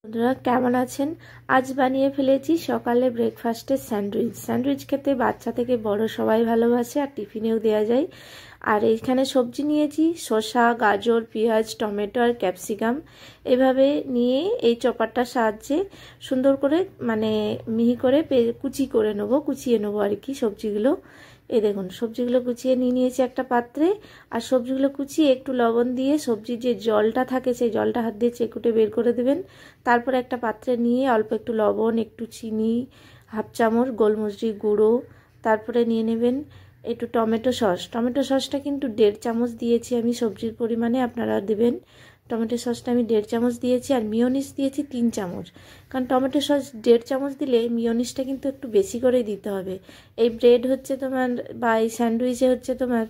বন্ধুরা কেমন আছেন? আজ বানিয়ে ফেলেছি সকালে ব্রেকফাস্টের স্যান্ডউইচ। স্যান্ডউইচ খেতে বাচ্চা থেকে বড় সবাই ভালোবাসে, আর টিফিনেও দেওয়া যায়। আর এইখানে সবজি নিয়েছি শসা, গাজর, পেঁয়াজ, টমেটো আর ক্যাপসিকাম। এভাবে নিয়ে এই চপারটার সাহায্যে সুন্দর করে মিহি করে কুচিয়ে নেবো আর কি সবজিগুলো। এই দেখুন সবজিগুলো কুচিয়ে নিয়েছি একটা পাত্রে। আর সবজিগুলো কুচিয়ে একটু লবণ দিয়ে সবজির যে জলটা থাকে সেই জলটা হাত দিয়ে চেকুটে বের করে দেবেন। তারপরে একটা পাত্রে নিয়ে অল্প একটু লবণ, একটু চিনি, হাফ চামচ গোলমরিচের গুঁড়ো, তারপরে নিয়ে নেবেন একটু টমেটো সস। টমেটো সসটা কিন্তু 1.5 চামচ দিয়েছি আমি, সবজির পরিমাণে আপনারা দেবেন। টমেটো সসটা আমি 1.5 চামচ দিয়েছি। আর মিওনিস দিয়েছি 3 চামচ, কারণ টমেটো সস 1.5 চামচ দিলে মিওনিসটা কিন্তু একটু বেশি করে দিতে হবে। এই ব্রেড হচ্ছে তোমার বা এই স্যান্ডউইচে হচ্ছে তোমার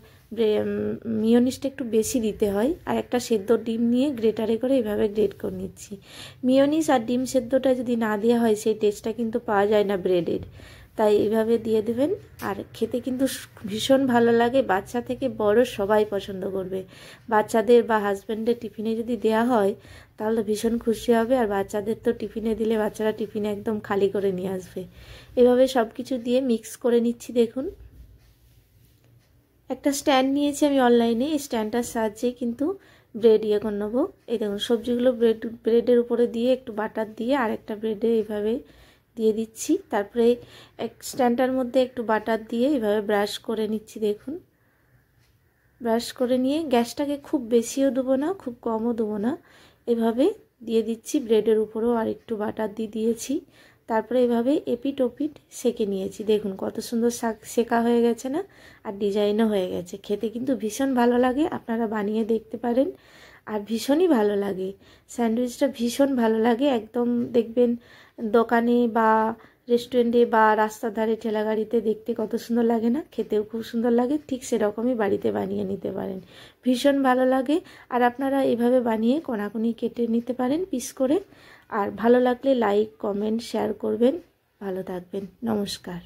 মিওনিসটা একটু বেশি দিতে হয়। আর একটা সেদ্ধ ডিম নিয়ে গ্রেটারে করে এইভাবে গ্রেট করে নিচ্ছি। মিওনিস আর ডিম সেদ্ধটা যদি না দেওয়া হয় সেই টেস্টটা কিন্তু পাওয়া যায় না ব্রেডের, তাই এইভাবে দিয়ে দেবেন। আর খেতে কিন্তু ভীষণ ভালো লাগে, বাচ্চা থেকে বড় সবাই পছন্দ করবে। বাচ্চাদের বা হাজব্যান্ডের টিফিনে যদি দেওয়া হয় তাহলে ভীষণ খুশি হবে। আর বাচ্চাদের তো টিফিনে দিলে বাচ্চারা টিফিনে একদম খালি করে নিয়ে আসবে। এভাবে সব কিছু দিয়ে মিক্স করে নিচ্ছি। দেখুন একটা স্ট্যান্ড নিয়েছি আমি অনলাইনে, এই স্ট্যান্ডটার সাহায্যে কিন্তু ব্রেড করে নেবো। এই দেখুন সবজিগুলো ব্রেডের উপরে দিয়ে একটু বাটার দিয়ে আরেকটা ব্রেডে এইভাবে দিয়ে দিচ্ছি। তারপরে এক স্ট্যান্ডটার মধ্যে একটু বাটার দিয়ে এইভাবে ব্রাশ করে নিচ্ছি। দেখুন ব্রাশ করে নিয়ে গ্যাসটাকে খুব বেশিও দেবো না, খুব কমও দেবো না, এভাবে দিয়ে দিচ্ছি। ব্রেডের উপরেও আর একটু বাটার দিয়েছি। তারপরে এভাবে এপিট ওপিট সেঁকে নিয়েছি। দেখুন কত সুন্দর সেঁকা হয়ে গেছে না, আর ডিজাইনও হয়ে গেছে। খেতে কিন্তু ভীষণ ভালো লাগে, আপনারা বানিয়ে দেখতে পারেন। আর ভীষণই ভালো লাগে স্যান্ডউইচটা, ভীষণ ভালো লাগে। একদম দেখবেন দোকানে বা রেস্টুরেন্টে বা রাস্তার ধারে ঠেলা গাড়িতে দেখতে কত সুন্দর লাগে না, খেতেও খুব সুন্দর লাগে। ঠিক সেরকমই বাড়িতে বানিয়ে নিতে পারেন, ভীষণ ভালো লাগে। আর আপনারা এভাবে বানিয়ে কোনাকুনি কেটে নিতে পারেন পিস করে। আর ভালো লাগলে লাইক, কমেন্ট, শেয়ার করবেন। ভালো থাকবেন, নমস্কার।